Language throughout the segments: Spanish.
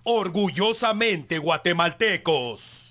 Orgullosamente guatemaltecos.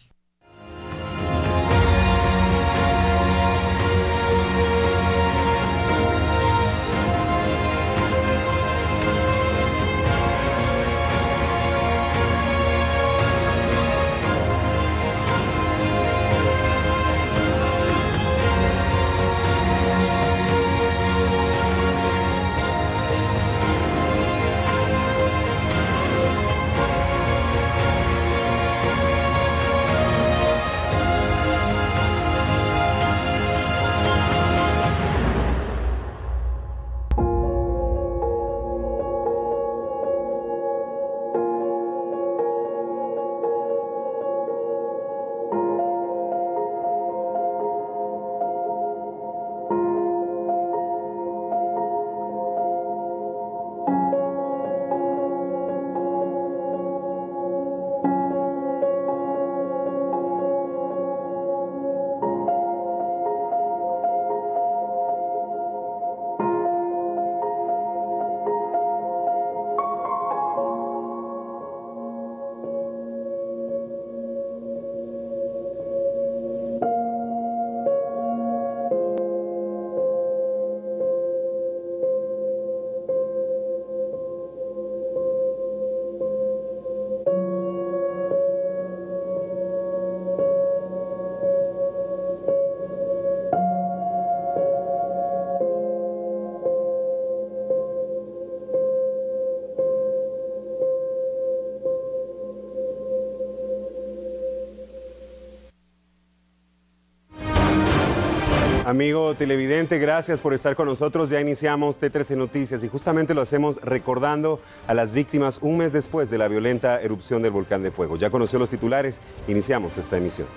Amigo televidente, gracias por estar con nosotros. Ya iniciamos T13 Noticias y justamente lo hacemos recordando a las víctimas un mes después de la violenta erupción del volcán de fuego. Ya conoció los titulares, iniciamos esta emisión.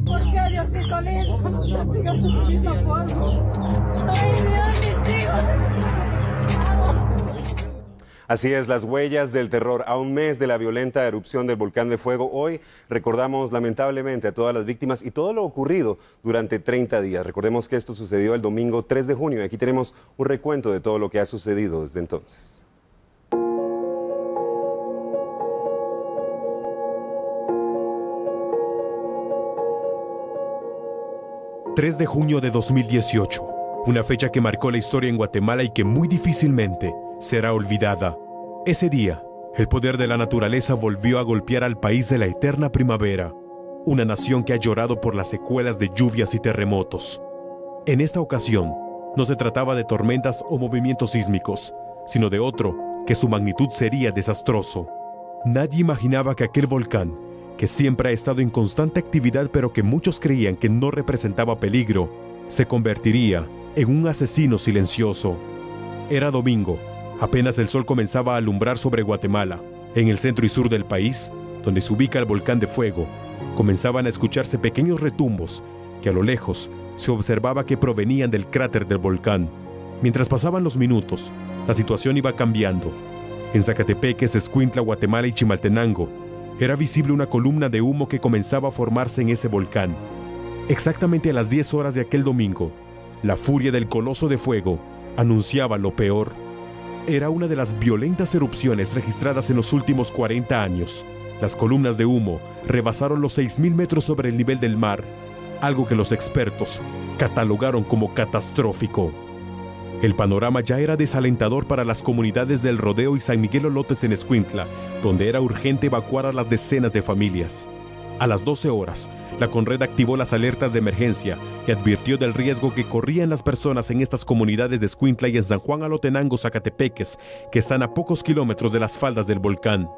¿Por qué, Diosito lindo? Dios tu socorro. Ay, Dios, mis hijos. Así es, las huellas del terror a un mes de la violenta erupción del volcán de fuego. Hoy recordamos lamentablemente a todas las víctimas y todo lo ocurrido durante 30 días. Recordemos que esto sucedió el domingo 3 de junio y aquí tenemos un recuento de todo lo que ha sucedido desde entonces. 3 de junio de 2018, una fecha que marcó la historia en Guatemala y que muy difícilmente será olvidada. Ese día, el poder de la naturaleza volvió a golpear al país de la eterna primavera, una nación que ha llorado por las secuelas de lluvias y terremotos. En esta ocasión, no se trataba de tormentas o movimientos sísmicos, sino de otro que su magnitud sería desastroso. Nadie imaginaba que aquel volcán, que siempre ha estado en constante actividad pero que muchos creían que no representaba peligro, se convertiría en un asesino silencioso. Era domingo. Apenas el sol comenzaba a alumbrar sobre Guatemala. En el centro y sur del país, donde se ubica el volcán de fuego, comenzaban a escucharse pequeños retumbos que a lo lejos se observaba que provenían del cráter del volcán. Mientras pasaban los minutos, la situación iba cambiando. En Zacatepeques, Escuintla, Guatemala y Chimaltenango, era visible una columna de humo que comenzaba a formarse en ese volcán. Exactamente a las 10 horas de aquel domingo, la furia del coloso de fuego anunciaba lo peor. Era una de las violentas erupciones registradas en los últimos 40 años. Las columnas de humo rebasaron los 6.000 metros sobre el nivel del mar, algo que los expertos catalogaron como catastrófico. El panorama ya era desalentador para las comunidades del Rodeo y San Miguel Olotes en Escuintla, donde era urgente evacuar a las decenas de familias. A las 12 horas, la Conred activó las alertas de emergencia y advirtió del riesgo que corrían las personas en estas comunidades de Escuintla y en San Juan Alotenango, Zacatepeques, que están a pocos kilómetros de las faldas del volcán.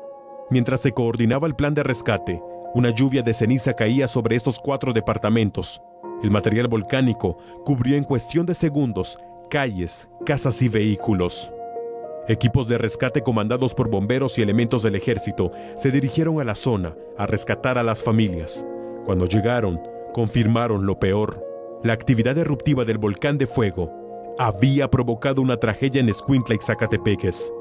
Mientras se coordinaba el plan de rescate, una lluvia de ceniza caía sobre estos 4 departamentos. El material volcánico cubrió en cuestión de segundos calles, casas y vehículos. Equipos de rescate comandados por bomberos y elementos del ejército se dirigieron a la zona a rescatar a las familias. Cuando llegaron, confirmaron lo peor. La actividad eruptiva del volcán de fuego había provocado una tragedia en Escuintla y Zacatepeques.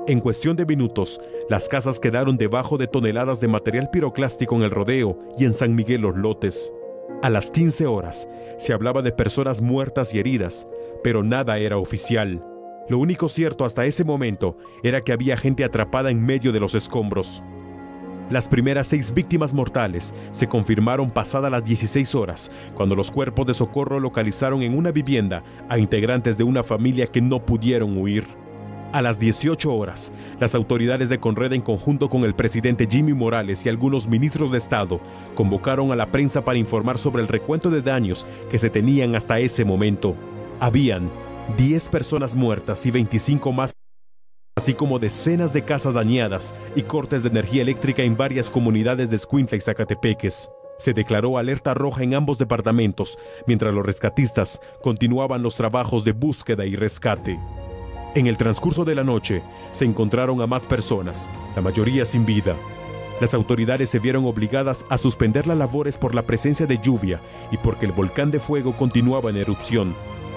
En cuestión de minutos, las casas quedaron debajo de toneladas de material piroclástico en el Rodeo y en San Miguel Los Lotes. A las 15 horas, se hablaba de personas muertas y heridas, pero nada era oficial. Lo único cierto hasta ese momento era que había gente atrapada en medio de los escombros. Las primeras 6 víctimas mortales se confirmaron pasadas las 16 horas, cuando los cuerpos de socorro localizaron en una vivienda a integrantes de una familia que no pudieron huir. A las 18 horas, las autoridades de Conred, en conjunto con el presidente Jimmy Morales y algunos ministros de Estado, convocaron a la prensa para informar sobre el recuento de daños que se tenían hasta ese momento. Habían 10 personas muertas y 25 más, así como decenas de casas dañadas y cortes de energía eléctrica en varias comunidades de Escuintla y Zacatepeques. Se declaró alerta roja en ambos departamentos, mientras los rescatistas continuaban los trabajos de búsqueda y rescate. En el transcurso de la noche, se encontraron a más personas, la mayoría sin vida. Las autoridades se vieron obligadas a suspender las labores por la presencia de lluvia y porque el volcán de fuego continuaba en erupción.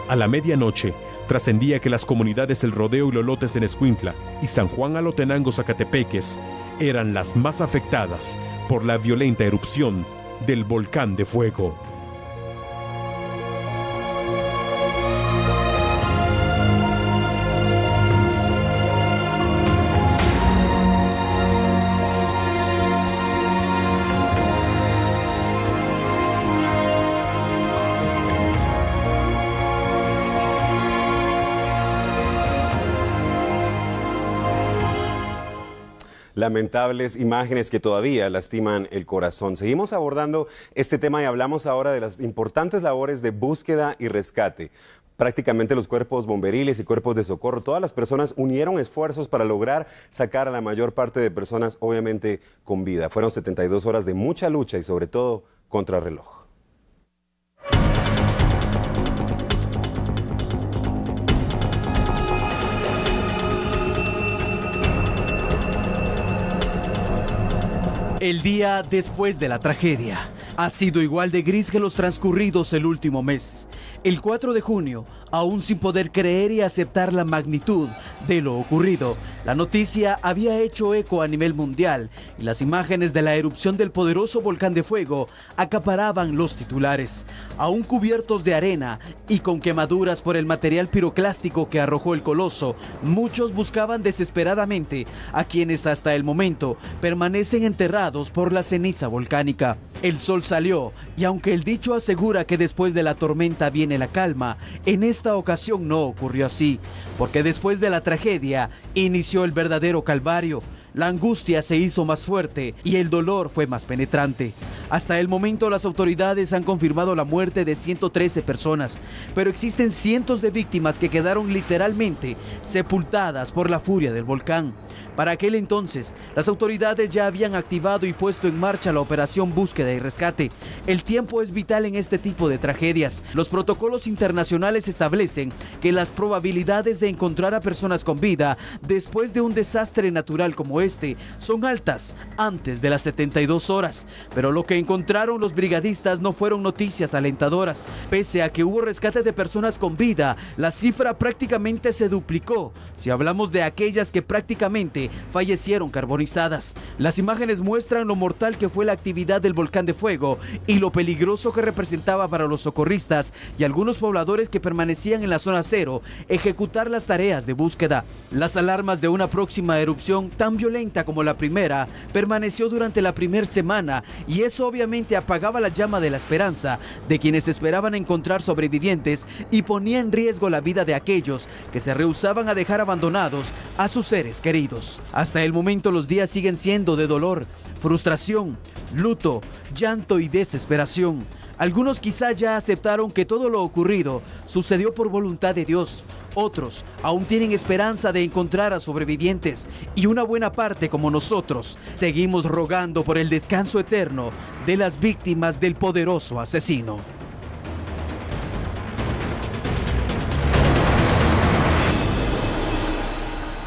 A la medianoche, trascendía que las comunidades El Rodeo y Lolotes en Escuintla y San Juan Alotenango, Zacatepeques, eran las más afectadas por la violenta erupción del volcán de fuego. Lamentables imágenes que todavía lastiman el corazón. Seguimos abordando este tema y hablamos ahora de las importantes labores de búsqueda y rescate. Prácticamente los cuerpos bomberiles y cuerpos de socorro, todas las personas unieron esfuerzos para lograr sacar a la mayor parte de personas, obviamente, con vida. Fueron 72 horas de mucha lucha y sobre todo contrarreloj. El día después de la tragedia ha sido igual de gris que los transcurridos el último mes. El 4 de junio, aún sin poder creer y aceptar la magnitud de lo ocurrido, la noticia había hecho eco a nivel mundial y las imágenes de la erupción del poderoso volcán de fuego acaparaban los titulares. Aún cubiertos de arena y con quemaduras por el material piroclástico que arrojó el coloso, muchos buscaban desesperadamente a quienes hasta el momento permanecen enterrados por la ceniza volcánica. El sol salió y aunque el dicho asegura que después de la tormenta viene la calma, en esta ocasión no ocurrió así, porque después de la tragedia inició el verdadero calvario. La angustia se hizo más fuerte y el dolor fue más penetrante. Hasta el momento las autoridades han confirmado la muerte de 113 personas, pero existen cientos de víctimas que quedaron literalmente sepultadas por la furia del volcán. Para aquel entonces, las autoridades ya habían activado y puesto en marcha la operación búsqueda y rescate. El tiempo es vital en este tipo de tragedias. Los protocolos internacionales establecen que las probabilidades de encontrar a personas con vida después de un desastre natural como este son altas antes de las 72 horas. Pero lo que encontraron los brigadistas no fueron noticias alentadoras. Pese a que hubo rescate de personas con vida, la cifra prácticamente se duplicó si hablamos de aquellas que prácticamente fallecieron carbonizadas. Las imágenes muestran lo mortal que fue la actividad del volcán de fuego y lo peligroso que representaba para los socorristas y algunos pobladores que permanecían en la zona cero ejecutar las tareas de búsqueda. Las alarmas de una próxima erupción tan violenta como la primera permaneció durante la primera semana y eso obviamente apagaba la llama de la esperanza de quienes esperaban encontrar sobrevivientes y ponía en riesgo la vida de aquellos que se rehusaban a dejar abandonados a sus seres queridos. Hasta el momento los días siguen siendo de dolor, frustración, luto, llanto y desesperación. Algunos quizá ya aceptaron que todo lo ocurrido sucedió por voluntad de Dios. Otros aún tienen esperanza de encontrar a sobrevivientes y una buena parte, como nosotros, seguimos rogando por el descanso eterno de las víctimas del poderoso asesino.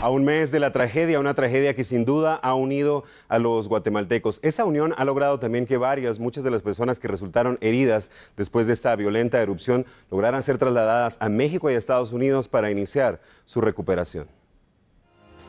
A un mes de la tragedia, una tragedia que sin duda ha unido a los guatemaltecos. Esa unión ha logrado también que muchas de las personas que resultaron heridas después de esta violenta erupción lograran ser trasladadas a México y a Estados Unidos para iniciar su recuperación.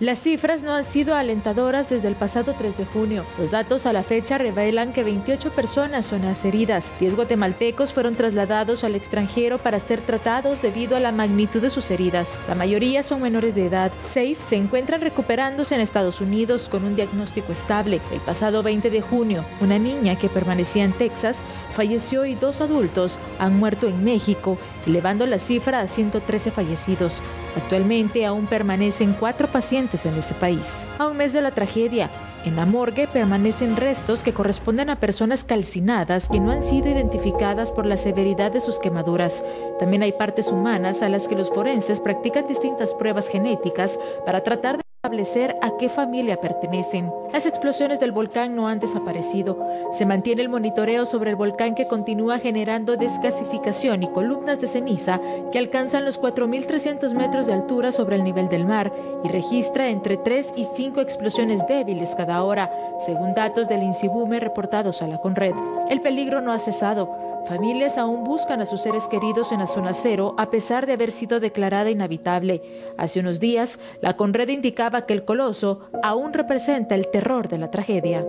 Las cifras no han sido alentadoras desde el pasado 3 de junio. Los datos a la fecha revelan que 28 personas son las heridas. 10 guatemaltecos fueron trasladados al extranjero para ser tratados debido a la magnitud de sus heridas. La mayoría son menores de edad. 6 se encuentran recuperándose en Estados Unidos con un diagnóstico estable. El pasado 20 de junio, una niña que permanecía en Texas falleció y 2 adultos han muerto en México, elevando la cifra a 113 fallecidos. Actualmente aún permanecen 4 pacientes en ese país. A un mes de la tragedia, en la morgue permanecen restos que corresponden a personas calcinadas que no han sido identificadas por la severidad de sus quemaduras. También hay partes humanas a las que los forenses practican distintas pruebas genéticas para tratar de establecer a qué familia pertenecen. Las explosiones del volcán no han desaparecido. Se mantiene el monitoreo sobre el volcán, que continúa generando desgasificación y columnas de ceniza que alcanzan los 4.300 metros de altura sobre el nivel del mar y registra entre 3 y 5 explosiones débiles cada hora, según datos del INSIBUME reportados a la Conred. El peligro no ha cesado. Familias aún buscan a sus seres queridos en la zona cero a pesar de haber sido declarada inhabitable. Hace unos días, la Conred indicaba que el coloso aún representa el terror de la tragedia.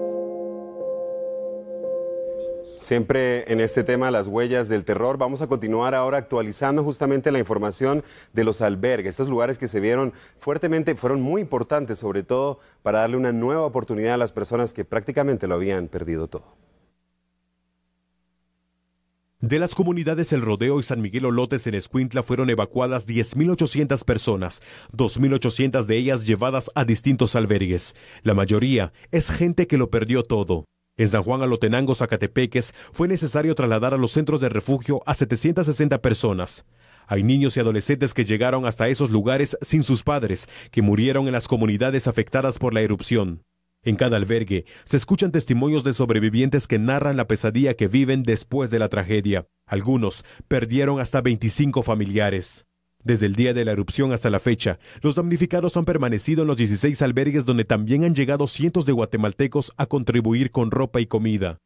Siempre en este tema, las huellas del terror, vamos a continuar ahora actualizando justamente la información de los albergues. Estos lugares que se vieron fuertemente, fueron muy importantes, sobre todo para darle una nueva oportunidad a las personas que prácticamente lo habían perdido todo. De las comunidades El Rodeo y San Miguel Olotes en Escuintla fueron evacuadas 10.800 personas, 2.800 de ellas llevadas a distintos albergues. La mayoría es gente que lo perdió todo. En San Juan Alotenango, Zacatepeques, fue necesario trasladar a los centros de refugio a 760 personas. Hay niños y adolescentes que llegaron hasta esos lugares sin sus padres, que murieron en las comunidades afectadas por la erupción. En cada albergue se escuchan testimonios de sobrevivientes que narran la pesadilla que viven después de la tragedia. Algunos perdieron hasta 25 familiares. Desde el día de la erupción hasta la fecha, los damnificados han permanecido en los 16 albergues, donde también han llegado cientos de guatemaltecos a contribuir con ropa y comida.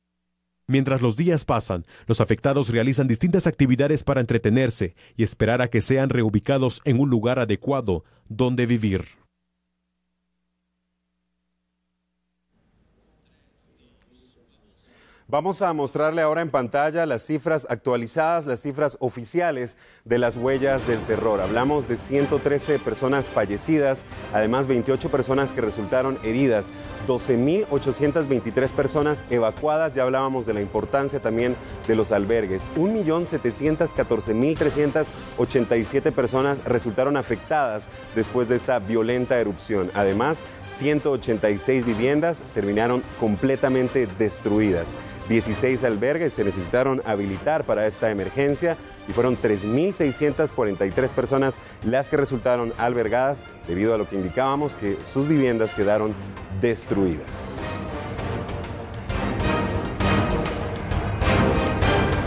Mientras los días pasan, los afectados realizan distintas actividades para entretenerse y esperar a que sean reubicados en un lugar adecuado donde vivir. Vamos a mostrarle ahora en pantalla las cifras actualizadas, las cifras oficiales de las huellas del terror. Hablamos de 113 personas fallecidas, además 28 personas que resultaron heridas, 12.823 personas evacuadas, ya hablábamos de la importancia también de los albergues, 1.714.387 personas resultaron afectadas después de esta violenta erupción. Además, 186 viviendas terminaron completamente destruidas. 16 albergues se necesitaron habilitar para esta emergencia y fueron 3.643 personas las que resultaron albergadas debido a lo que indicábamos, que sus viviendas quedaron destruidas.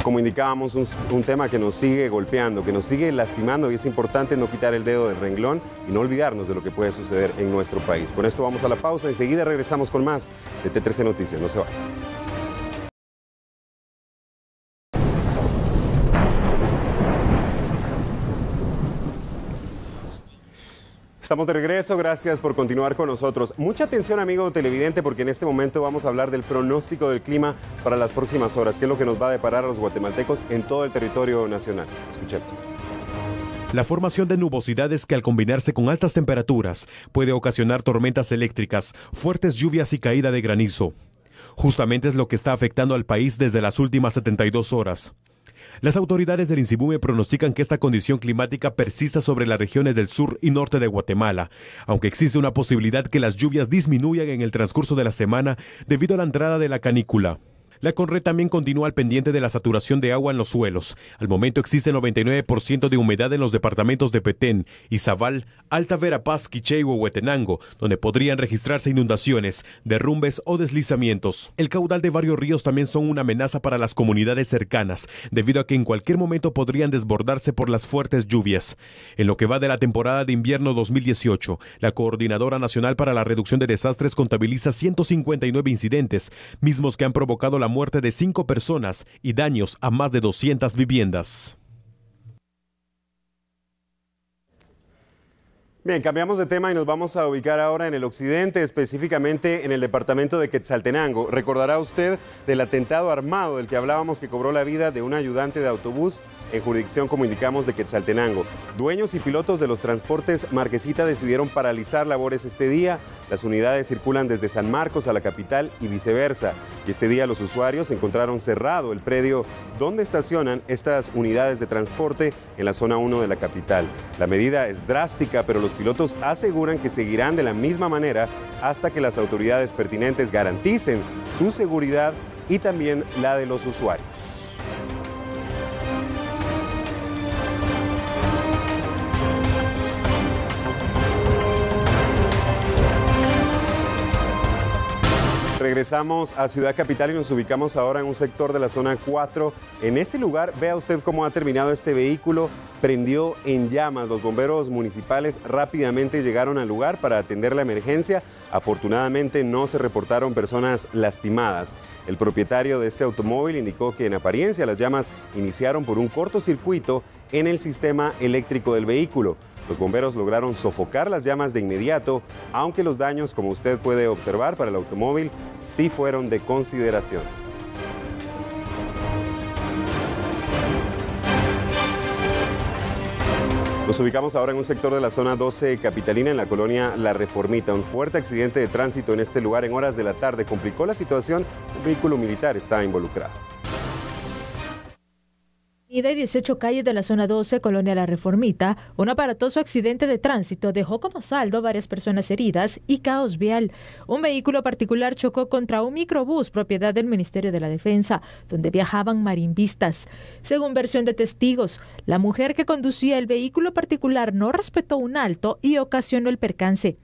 Como indicábamos, un tema que nos sigue golpeando, que nos sigue lastimando, y es importante no quitar el dedo del renglón y no olvidarnos de lo que puede suceder en nuestro país. Con esto vamos a la pausa, enseguida regresamos con más de T13 Noticias. No se vayan. Estamos de regreso, gracias por continuar con nosotros. Mucha atención, amigo televidente, porque en este momento vamos a hablar del pronóstico del clima para las próximas horas, que es lo que nos va a deparar a los guatemaltecos en todo el territorio nacional. Escuchemos. La formación de nubosidades, que al combinarse con altas temperaturas puede ocasionar tormentas eléctricas, fuertes lluvias y caída de granizo. Justamente es lo que está afectando al país desde las últimas 72 horas. Las autoridades del INSIBUME pronostican que esta condición climática persista sobre las regiones del sur y norte de Guatemala, aunque existe una posibilidad que las lluvias disminuyan en el transcurso de la semana debido a la entrada de la canícula. La Conred también continúa al pendiente de la saturación de agua en los suelos. Al momento existe 99% de humedad en los departamentos de Petén, Izabal, Alta Verapaz, Quiché y Huehuetenango, donde podrían registrarse inundaciones, derrumbes o deslizamientos. El caudal de varios ríos también son una amenaza para las comunidades cercanas, debido a que en cualquier momento podrían desbordarse por las fuertes lluvias. En lo que va de la temporada de invierno 2018, la Coordinadora Nacional para la Reducción de Desastres contabiliza 159 incidentes, mismos que han provocado la muerte de 5 personas y daños a más de 200 viviendas. Bien, cambiamos de tema y nos vamos a ubicar ahora en el occidente, específicamente en el departamento de Quetzaltenango. Recordará usted del atentado armado del que hablábamos, que cobró la vida de un ayudante de autobús en jurisdicción, como indicamos, de Quetzaltenango. Dueños y pilotos de los transportes Marquesita decidieron paralizar labores este día. Las unidades circulan desde San Marcos a la capital y viceversa. Y este día los usuarios encontraron cerrado el predio donde estacionan estas unidades de transporte en la zona 1 de la capital. La medida es drástica, pero los pilotos aseguran que seguirán de la misma manera hasta que las autoridades pertinentes garanticen su seguridad y también la de los usuarios. Regresamos a Ciudad Capital y nos ubicamos ahora en un sector de la zona 4. En este lugar, vea usted cómo ha terminado este vehículo. Prendió en llamas. Los bomberos municipales rápidamente llegaron al lugar para atender la emergencia. Afortunadamente no se reportaron personas lastimadas. El propietario de este automóvil indicó que en apariencia las llamas iniciaron por un cortocircuito en el sistema eléctrico del vehículo. Los bomberos lograron sofocar las llamas de inmediato, aunque los daños, como usted puede observar, para el automóvil sí fueron de consideración. Nos ubicamos ahora en un sector de la zona 12 capitalina, en la colonia La Reformita. Un fuerte accidente de tránsito en este lugar en horas de la tarde complicó la situación. Un vehículo militar está involucrado. Y de 18 calles de la zona 12, colonia La Reformita, un aparatoso accidente de tránsito dejó como saldo varias personas heridas y caos vial. Un vehículo particular chocó contra un microbús propiedad del Ministerio de la Defensa, donde viajaban marimbistas. Según versión de testigos, la mujer que conducía el vehículo particular no respetó un alto y ocasionó el percance.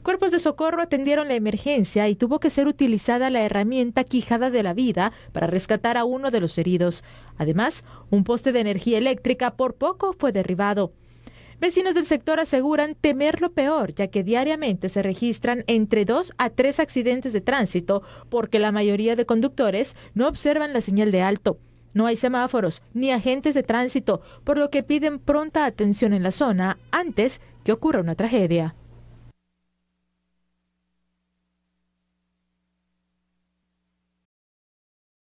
Cuerpos de socorro atendieron la emergencia y tuvo que ser utilizada la herramienta Quijada de la Vida para rescatar a uno de los heridos. Además, un poste de energía eléctrica por poco fue derribado. Vecinos del sector aseguran temer lo peor, ya que diariamente se registran entre 2 a 3 accidentes de tránsito porque la mayoría de conductores no observan la señal de alto. No hay semáforos ni agentes de tránsito, por lo que piden pronta atención en la zona antes que ocurra una tragedia.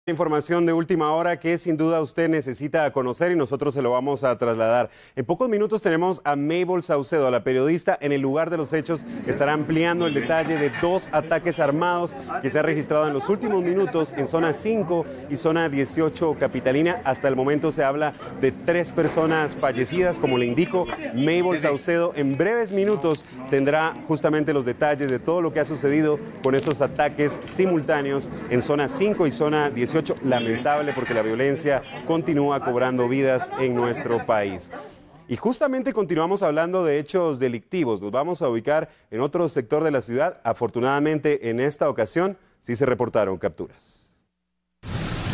Información de última hora que sin duda usted necesita conocer y nosotros se lo vamos a trasladar. En pocos minutos tenemos a Mabel Saucedo, la periodista, en el lugar de los hechos. Estará ampliando el detalle de 2 ataques armados que se han registrado en los últimos minutos en zona 5 y zona 18 capitalina. Hasta el momento se habla de 3 personas fallecidas. Como le indico, Mabel Saucedo en breves minutos tendrá justamente los detalles de todo lo que ha sucedido con estos ataques simultáneos en zona 5 y zona 18. Lamentable, porque la violencia continúa cobrando vidas en nuestro país. Y justamente continuamos hablando de hechos delictivos. Nos vamos a ubicar en otro sector de la ciudad. Afortunadamente, en esta ocasión sí se reportaron capturas.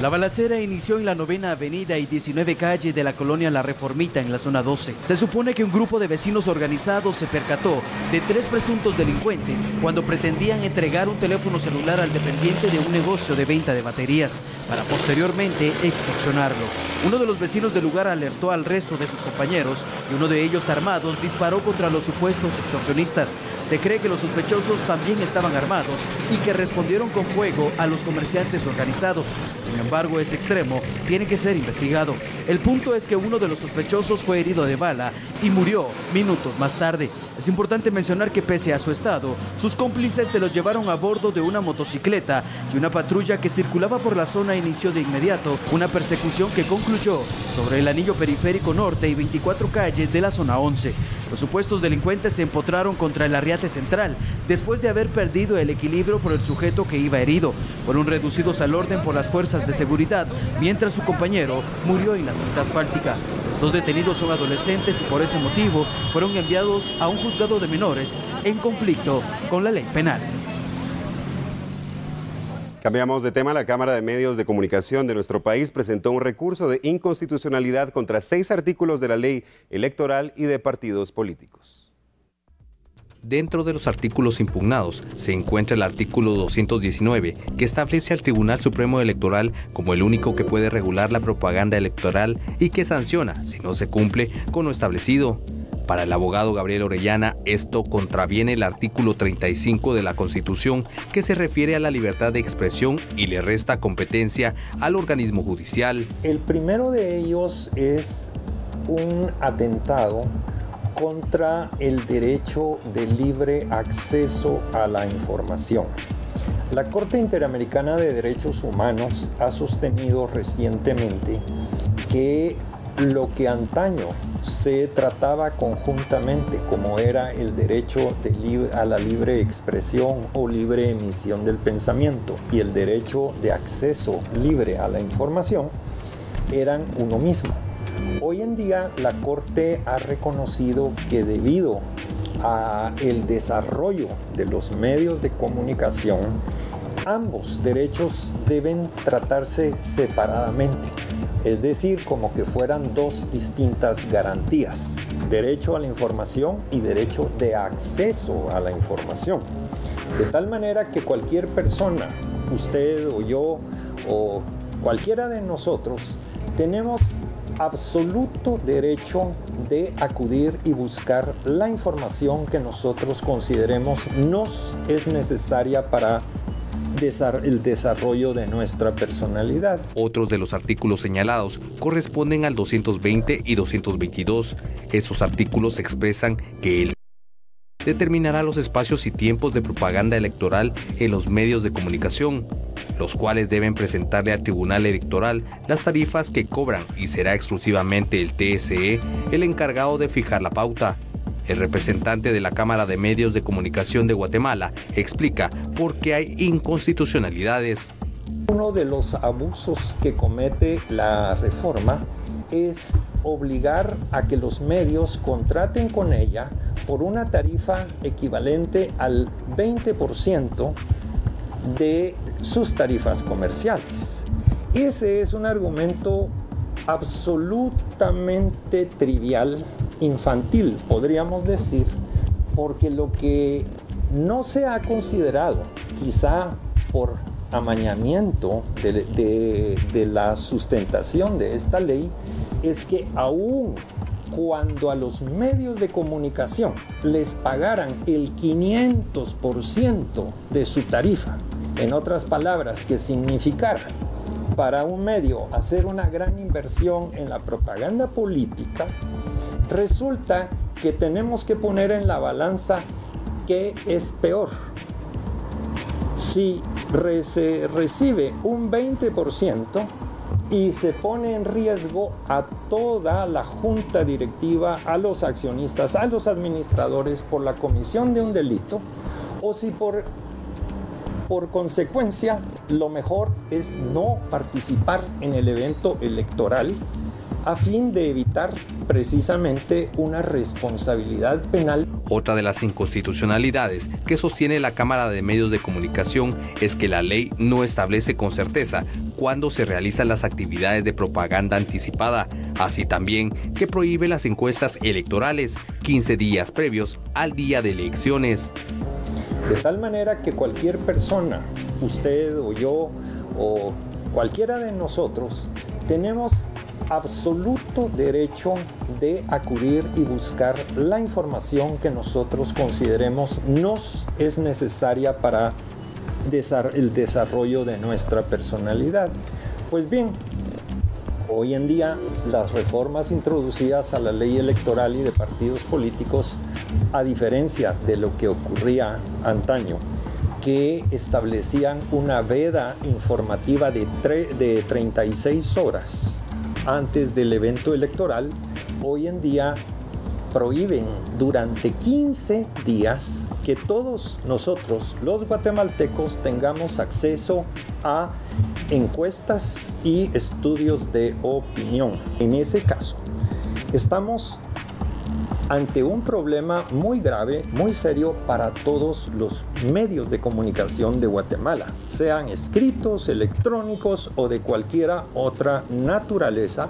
La balacera inició en la 9ª Avenida y 19 calle de la colonia La Reformita, en la zona 12. Se supone que un grupo de vecinos organizados se percató de 3 presuntos delincuentes cuando pretendían entregar un teléfono celular al dependiente de un negocio de venta de baterías, para posteriormente extorsionarlo. Uno de los vecinos del lugar alertó al resto de sus compañeros y uno de ellos, armados, disparó contra los supuestos extorsionistas. Se cree que los sospechosos también estaban armados y que respondieron con fuego a los comerciantes organizados. Sin embargo, ese extremo tiene que ser investigado. El punto es que uno de los sospechosos fue herido de bala y murió minutos más tarde. Es importante mencionar que pese a su estado, sus cómplices se los llevaron a bordo de una motocicleta y una patrulla que circulaba por la zona inició de inmediato una persecución que concluyó sobre el anillo periférico norte y 24 calles de la zona 11. Los supuestos delincuentes se empotraron contra el Arriate Central después de haber perdido el equilibrio por el sujeto que iba herido. Fueron reducidos al orden por las fuerzas de seguridad, mientras su compañero murió en la cinta asfáltica. Los 2 detenidos son adolescentes y por ese motivo fueron enviados a un juzgado de menores en conflicto con la ley penal. Cambiamos de tema. La Cámara de Medios de Comunicación de nuestro país presentó un recurso de inconstitucionalidad contra 6 artículos de la ley electoral y de partidos políticos. Dentro de los artículos impugnados se encuentra el artículo 219, que establece al Tribunal Supremo Electoral como el único que puede regular la propaganda electoral y que sanciona si no se cumple con lo establecido. Para el abogado Gabriel Orellana, esto contraviene el artículo 35 de la Constitución, que se refiere a la libertad de expresión y le resta competencia al organismo judicial. El primero de ellos es un atentado contra el derecho de libre acceso a la información. La Corte Interamericana de Derechos Humanos ha sostenido recientemente que lo que antaño se trataba conjuntamente, como era el derecho a la libre expresión o libre emisión del pensamiento y el derecho de acceso libre a la información, eran uno mismo. Hoy en día la Corte ha reconocido que debido al desarrollo de los medios de comunicación, ambos derechos deben tratarse separadamente, es decir, como que fueran dos distintas garantías: derecho a la información y derecho de acceso a la información. De tal manera que cualquier persona, usted o yo o cualquiera de nosotros, tenemos absoluto derecho de acudir y buscar la información que nosotros consideremos nos es necesaria para el desarrollo de nuestra personalidad. Otros de los artículos señalados corresponden al 220 y 222. Estos artículos expresan que el determinará los espacios y tiempos de propaganda electoral en los medios de comunicación, los cuales deben presentarle al Tribunal Electoral las tarifas que cobran, y será exclusivamente el TSE el encargado de fijar la pauta. El representante de la Cámara de Medios de Comunicación de Guatemala explica por qué hay inconstitucionalidades. Uno de los abusos que comete la reforma es obligar a que los medios contraten con ella por una tarifa equivalente al 20% de sus tarifas comerciales. Ese es un argumento absolutamente trivial, infantil, podríamos decir, porque lo que no se ha considerado, quizá por amañamiento de la sustentación de esta ley, es que aún cuando a los medios de comunicación les pagaran el 500% de su tarifa, en otras palabras, que significara para un medio hacer una gran inversión en la propaganda política, resulta que tenemos que poner en la balanza qué es peor. Si se recibe un 20% y se pone en riesgo a toda la junta directiva, a los accionistas, a los administradores por la comisión de un delito, o si por consecuencia lo mejor es no participar en el evento electoral a fin de evitar precisamente una responsabilidad penal. Otra de las inconstitucionalidades que sostiene la Cámara de Medios de Comunicación es que la ley no establece con certeza cuándo se realizan las actividades de propaganda anticipada, así también que prohíbe las encuestas electorales 15 días previos al día de elecciones. De tal manera que cualquier persona, usted o yo o cualquiera de nosotros, tenemos absoluto derecho de acudir y buscar la información que nosotros consideremos nos es necesaria para el desarrollo de nuestra personalidad. Pues bien, hoy en día las reformas introducidas a la ley electoral y de partidos políticos, a diferencia de lo que ocurría antaño, que establecían una veda informativa de 36 horas antes del evento electoral, hoy en día prohíben durante 15 días que todos nosotros, los guatemaltecos, tengamos acceso a encuestas y estudios de opinión. En ese caso, estamos ante un problema muy grave, muy serio para todos los medios de comunicación de Guatemala, sean escritos, electrónicos o de cualquiera otra naturaleza,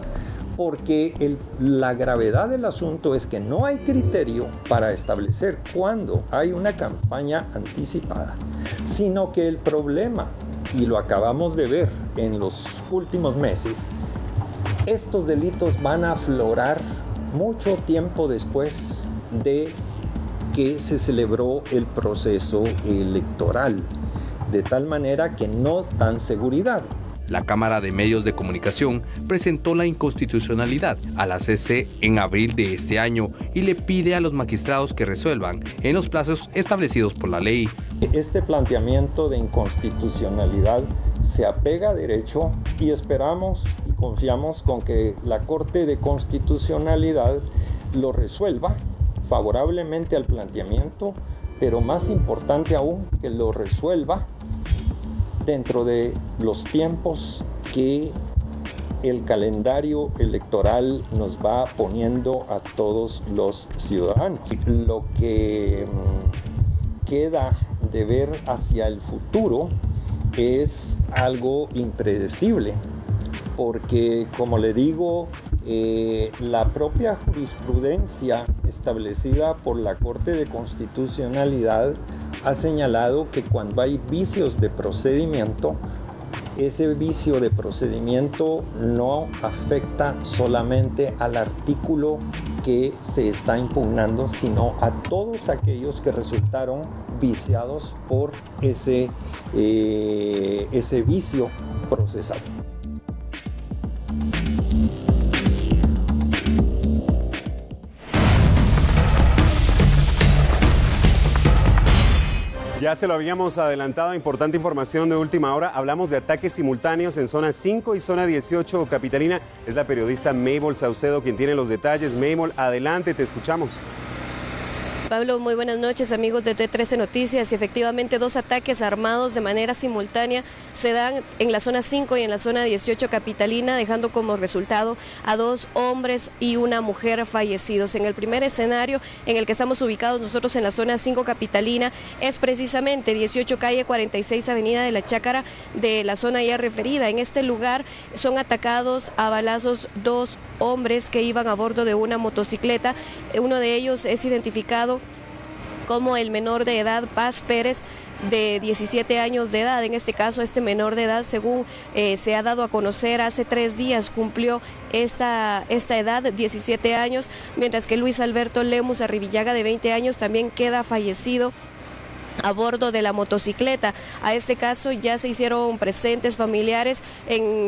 porque la gravedad del asunto es que no hay criterio para establecer cuándo hay una campaña anticipada, sino que el problema, y lo acabamos de ver en los últimos meses, estos delitos van a aflorar mucho tiempo después de que se celebró el proceso electoral, de tal manera que no dan seguridad. La Cámara de Medios de Comunicación presentó la inconstitucionalidad a la CC en abril de este año y le pide a los magistrados que resuelvan en los plazos establecidos por la ley. Este planteamiento de inconstitucionalidad se apega a derecho y esperamos y confiamos con que la Corte de Constitucionalidad lo resuelva favorablemente al planteamiento, pero más importante aún, que lo resuelva dentro de los tiempos que el calendario electoral nos va poniendo a todos los ciudadanos. Lo que queda de ver hacia el futuro es algo impredecible, porque, como le digo, la propia jurisprudencia establecida por la Corte de Constitucionalidad ha señalado que cuando hay vicios de procedimiento, ese vicio de procedimiento no afecta solamente al artículo que se está impugnando, sino a todos aquellos que resultaron viciados por ese vicio procesal. Ya se lo habíamos adelantado, importante información de última hora. Hablamos de ataques simultáneos en zona 5 y zona 18 capitalina. Es la periodista Mabel Saucedo quien tiene los detalles. Mabel, adelante, te escuchamos. Pablo, muy buenas noches, amigos de T13 Noticias. Y efectivamente, 2 ataques armados de manera simultánea se dan en la zona 5 y en la zona 18 capitalina, dejando como resultado a 2 hombres y una mujer fallecidos. En el primer escenario en el que estamos ubicados nosotros en la zona 5 capitalina es precisamente 18 calle 46 avenida de la Chácara de la zona ya referida. En este lugar son atacados a balazos 2 hombres que iban a bordo de una motocicleta. Uno de ellos es identificado como el menor de edad Paz Pérez, de 17 años de edad. En este caso, este menor de edad, según se ha dado a conocer, hace 3 días cumplió esta edad, 17 años, mientras que Luis Alberto Lemus Arribillaga, de 20 años, también queda fallecido a bordo de la motocicleta. A este caso ya se hicieron presentes familiares,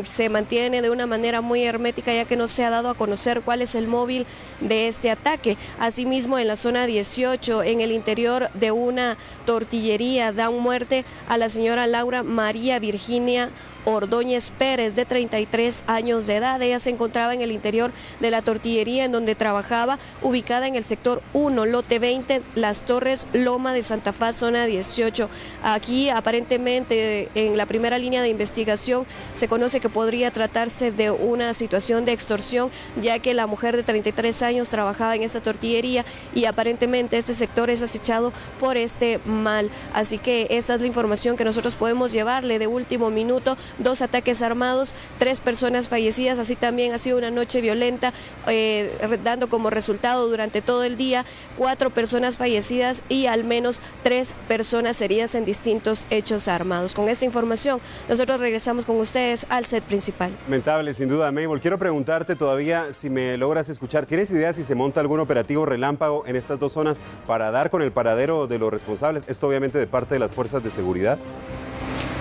se mantiene de una manera muy hermética, ya que no se ha dado a conocer cuál es el móvil de este ataque. Asimismo, en la zona 18, en el interior de una tortillería, dan muerte a la señora Laura María Virginia Ordóñez Pérez, de 33 años de edad. Ella se encontraba en el interior de la tortillería en donde trabajaba, ubicada en el sector 1, lote 20, Las Torres, Loma de Santa Faz, zona 18. Aquí, aparentemente, en la primera línea de investigación, se conoce que podría tratarse de una situación de extorsión, ya que la mujer de 33 años trabajaba en esta tortillería y aparentemente este sector es acechado por este mal. Así que esta es la información que nosotros podemos llevarle de último minuto. 2 ataques armados, 3 personas fallecidas. Así también ha sido una noche violenta, dando como resultado durante todo el día 4 personas fallecidas y al menos 3 personas heridas en distintos hechos armados. Con esta información nosotros regresamos con ustedes al set principal. Lamentable, sin duda, Mabel. Quiero preguntarte todavía, si me logras escuchar, ¿tienes idea si se monta algún operativo relámpago en estas 2 zonas para dar con el paradero de los responsables? Esto obviamente de parte de las fuerzas de seguridad.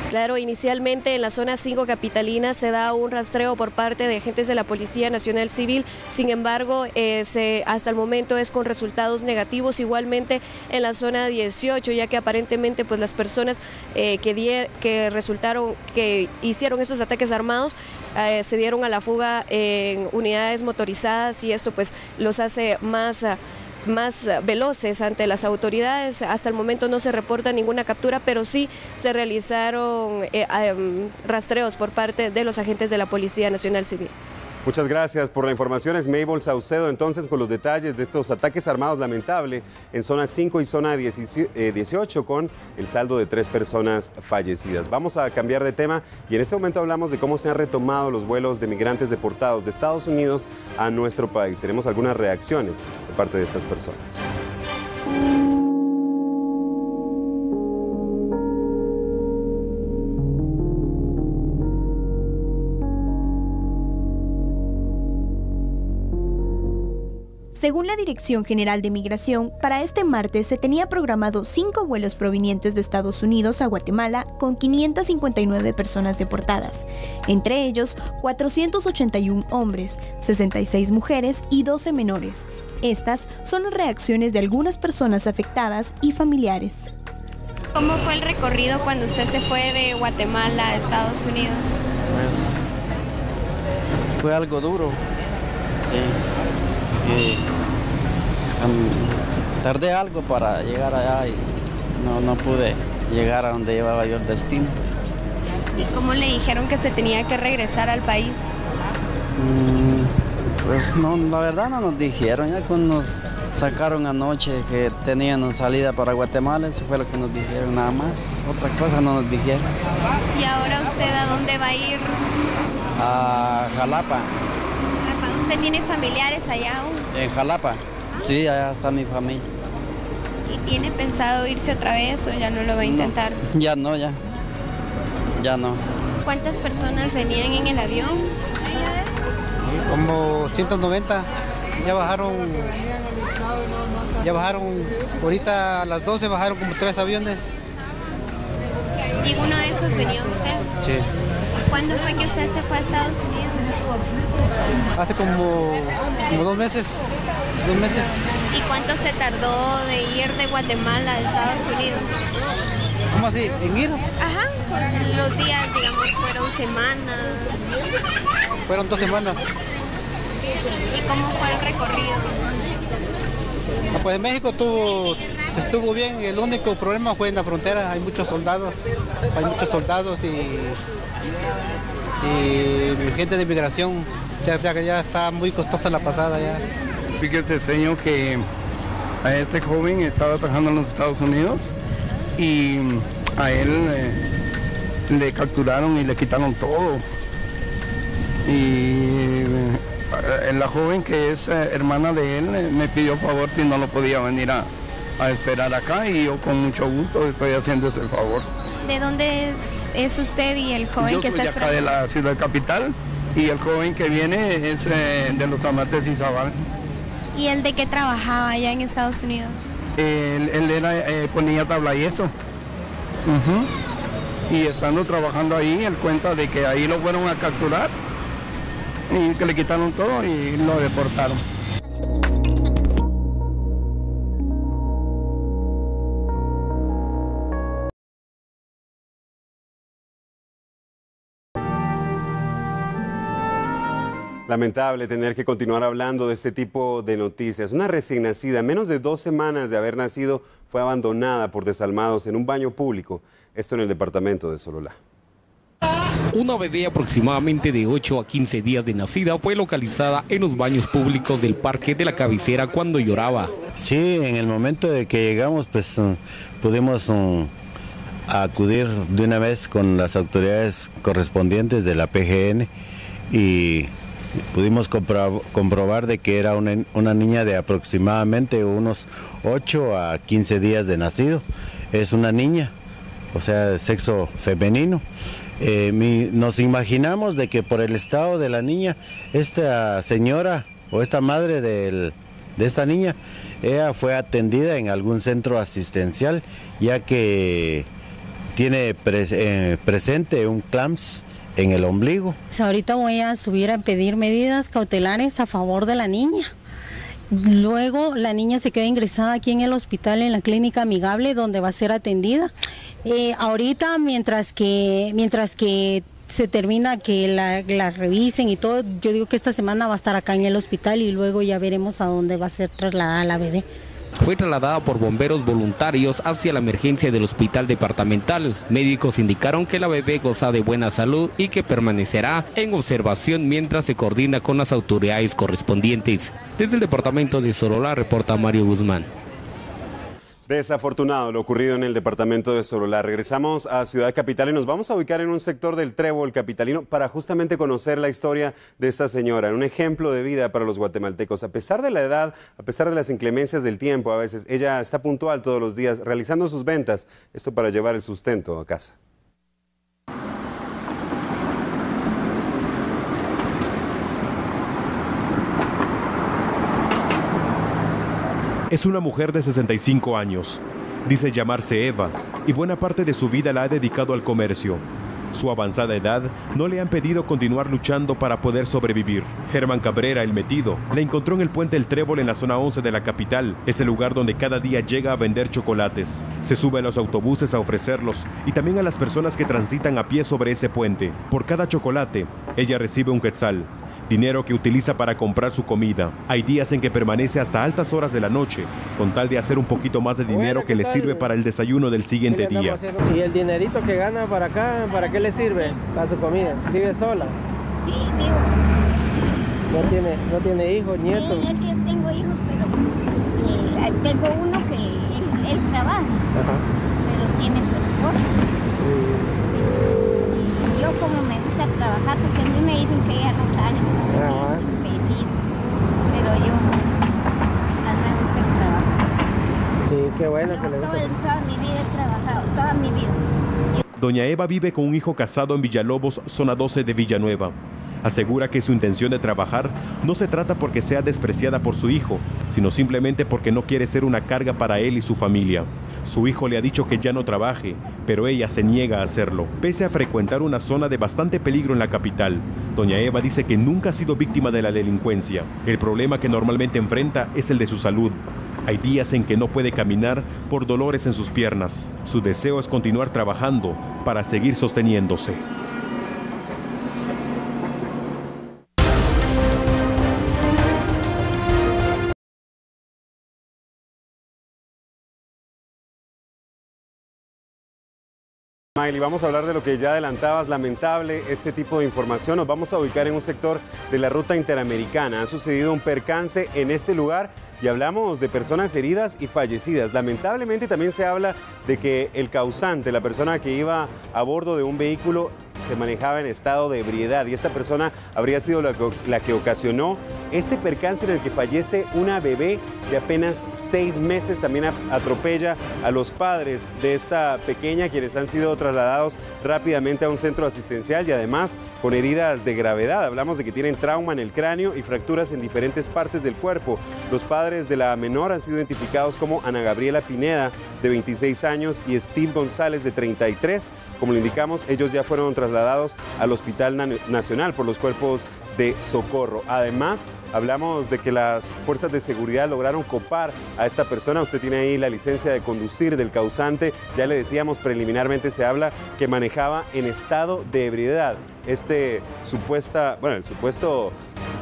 Claro, inicialmente en la zona 5 capitalina se da un rastreo por parte de agentes de la Policía Nacional Civil, sin embargo, hasta el momento es con resultados negativos. Igualmente en la zona 18, ya que aparentemente pues las personas que hicieron esos ataques armados se dieron a la fuga en unidades motorizadas y esto pues los hace más veloces ante las autoridades. Hasta el momento no se reporta ninguna captura, pero sí se realizaron rastreos por parte de los agentes de la Policía Nacional Civil. Muchas gracias por la información. Es Mabel Saucedo entonces con los detalles de estos ataques armados lamentable en zona 5 y zona 18 con el saldo de 3 personas fallecidas. Vamos a cambiar de tema y en este momento hablamos de cómo se han retomado los vuelos de migrantes deportados de Estados Unidos a nuestro país. Tenemos algunas reacciones de parte de estas personas. Según la Dirección General de Migración, para este martes se tenía programado 5 vuelos provenientes de Estados Unidos a Guatemala con 559 personas deportadas, entre ellos 481 hombres, 66 mujeres y 12 menores. Estas son las reacciones de algunas personas afectadas y familiares. ¿Cómo fue el recorrido cuando usted se fue de Guatemala a Estados Unidos? Pues fue algo duro, sí. Tardé algo para llegar allá y no pude llegar a donde llevaba yo el destino. ¿Y cómo le dijeron que se tenía que regresar al país? Pues no, la verdad no nos dijeron, ya cuando nos sacaron anoche que tenían salida para Guatemala, eso fue lo que nos dijeron nada más, otra cosa no nos dijeron. ¿Y ahora usted a dónde va a ir? A Jalapa. ¿Usted tiene familiares allá aún? En Jalapa, sí, allá está mi familia. ¿Y tiene pensado irse otra vez o ya no lo va a intentar? No, ya no. ¿Cuántas personas venían en el avión? Como 190, ya bajaron, ahorita a las 12 bajaron como 3 aviones. ¿Y uno de esos venía usted? Sí. ¿Cuándo fue que usted se fue a Estados Unidos? Hace como 2 meses. ¿Y cuánto se tardó de ir de Guatemala a Estados Unidos? ¿Cómo así? ¿En ir? Ajá, los días, digamos, fueron semanas. Fueron 2 semanas. ¿Y cómo fue el recorrido? Pues en México estuvo bien, el único problema fue en la frontera, hay muchos soldados y gente de migración, ya está muy costosa la pasada ya. Fíjese, señor, que a este joven estaba trabajando en los Estados Unidos y a él le capturaron y le quitaron todo. Y la joven que es hermana de él me pidió favor si no lo podía venir a esperar acá y yo con mucho gusto estoy haciendo ese favor. ¿De dónde es usted y el joven que está esperando? Yo soy acá de la ciudad capital y el joven que viene es de los Amates Izabal. ¿Y él de qué trabajaba allá en Estados Unidos? Él ponía tabla y eso. Y estando trabajando ahí, él cuenta de que ahí lo fueron a capturar y que le quitaron todo y lo deportaron. Lamentable tener que continuar hablando de este tipo de noticias. Una recién nacida, menos de 2 semanas de haber nacido, fue abandonada por desalmados en un baño público. Esto en el departamento de Sololá. Una bebé aproximadamente de 8 a 15 días de nacida fue localizada en los baños públicos del parque de la cabecera cuando lloraba. Sí, en el momento de que llegamos, pues pudimos acudir de una vez con las autoridades correspondientes de la PGN y pudimos comprobar de que era una niña de aproximadamente unos 8 a 15 días de nacido. Es una niña, o sea, de sexo femenino. Nos imaginamos de que por el estado de la niña, esta señora o esta madre de esta niña, ella fue atendida en algún centro asistencial, ya que tiene presente un clamps en el ombligo. Ahorita voy a subir a pedir medidas cautelares a favor de la niña. Luego la niña se queda ingresada aquí en el hospital, en la clínica Amigable, donde va a ser atendida. Ahorita, mientras que se termina que la revisen y todo, yo digo que esta semana va a estar acá en el hospital y luego ya veremos a dónde va a ser trasladada la bebé. Fue trasladada por bomberos voluntarios hacia la emergencia del hospital departamental. Médicos indicaron que la bebé goza de buena salud y que permanecerá en observación mientras se coordina con las autoridades correspondientes. Desde el departamento de Sololá reporta Mario Guzmán. Desafortunado lo ocurrido en el departamento de Sololá. Regresamos a Ciudad Capital y nos vamos a ubicar en un sector del Trébol capitalino para justamente conocer la historia de esta señora, un ejemplo de vida para los guatemaltecos. A pesar de la edad, a pesar de las inclemencias del tiempo, a veces ella está puntual todos los días realizando sus ventas, esto para llevar el sustento a casa. Es una mujer de 65 años. Dice llamarse Eva y buena parte de su vida la ha dedicado al comercio. Su avanzada edad no le han pedido continuar luchando para poder sobrevivir. Germán Cabrera, el metido, la encontró en el puente El Trébol en la zona 11 de la capital. Es el lugar donde cada día llega a vender chocolates. Se sube a los autobuses a ofrecerlos y también a las personas que transitan a pie sobre ese puente. Por cada chocolate, ella recibe un quetzal, dinero que utiliza para comprar su comida. Hay días en que permanece hasta altas horas de la noche, con tal de hacer un poquito más de dinero que le sirve para el desayuno del siguiente día. ¿Y el dinerito que gana para acá, para qué le sirve? Para su comida. ¿Vive sola? Sí, vivo. ¿No tiene hijos, nietos? Sí, es que tengo hijos, pero tengo uno que él trabaja, pero tiene su esposa. Y yo como me gusta trabajar, porque a mí me dicen que ella no sale. Pero yo a mí me gusta el trabajo. Sí, qué bueno que le gusta. Toda mi vida he trabajado, toda mi vida. Doña Eva vive con un hijo casado en Villalobos, zona 12 de Villanueva. Asegura que su intención de trabajar no se trata porque sea despreciada por su hijo, sino simplemente porque no quiere ser una carga para él y su familia. Su hijo le ha dicho que ya no trabaje, pero ella se niega a hacerlo. Pese a frecuentar una zona de bastante peligro en la capital, doña Eva dice que nunca ha sido víctima de la delincuencia. El problema que normalmente enfrenta es el de su salud. Hay días en que no puede caminar por dolores en sus piernas. Su deseo es continuar trabajando para seguir sosteniéndose. Miley, vamos a hablar de lo que ya adelantabas, lamentable este tipo de información. Nos vamos a ubicar en un sector de la ruta interamericana. Ha sucedido un percance en este lugar y hablamos de personas heridas y fallecidas. Lamentablemente también se habla de que el causante, la persona que iba a bordo de un vehículo, se manejaba en estado de ebriedad y esta persona habría sido la que ocasionó este percance en el que fallece una bebé de apenas 6 meses. También atropella a los padres de esta pequeña, quienes han sido trasladados rápidamente a un centro asistencial y además con heridas de gravedad. Hablamos de que tienen trauma en el cráneo y fracturas en diferentes partes del cuerpo. Los padres de la menor han sido identificados como Ana Gabriela Pineda, de 26 años, y Steve González, de 33. Como le indicamos, ellos ya fueron trasladados al Hospital Nacional por los cuerpos de socorro. Además, hablamos de que las fuerzas de seguridad lograron copar a esta persona. Usted tiene ahí la licencia de conducir del causante. Ya le decíamos, preliminarmente se habla que manejaba en estado de ebriedad.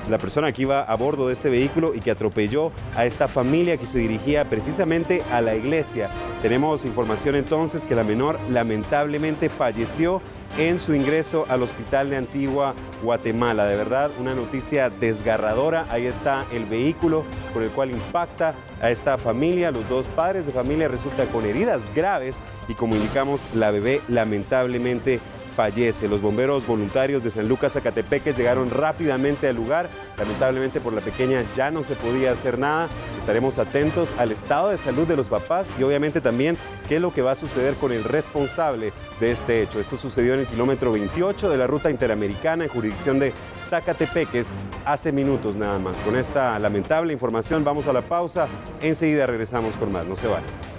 La persona que iba a bordo de este vehículo y que atropelló a esta familia que se dirigía precisamente a la iglesia. Tenemos información entonces que la menor lamentablemente falleció en su ingreso al hospital de Antigua, Guatemala. De verdad, una noticia desgarradora. Ahí está el vehículo con el cual impacta a esta familia. Los dos padres de familia resultan con heridas graves y, como indicamos, la bebé lamentablemente fallece. Los bomberos voluntarios de San Lucas, Zacatepeques, llegaron rápidamente al lugar. Lamentablemente por la pequeña ya no se podía hacer nada. Estaremos atentos al estado de salud de los papás y obviamente también qué es lo que va a suceder con el responsable de este hecho. Esto sucedió en el kilómetro 28 de la ruta interamericana en jurisdicción de Zacatepeques hace minutos nada más. Con esta lamentable información vamos a la pausa. Enseguida regresamos con más. No se vayan.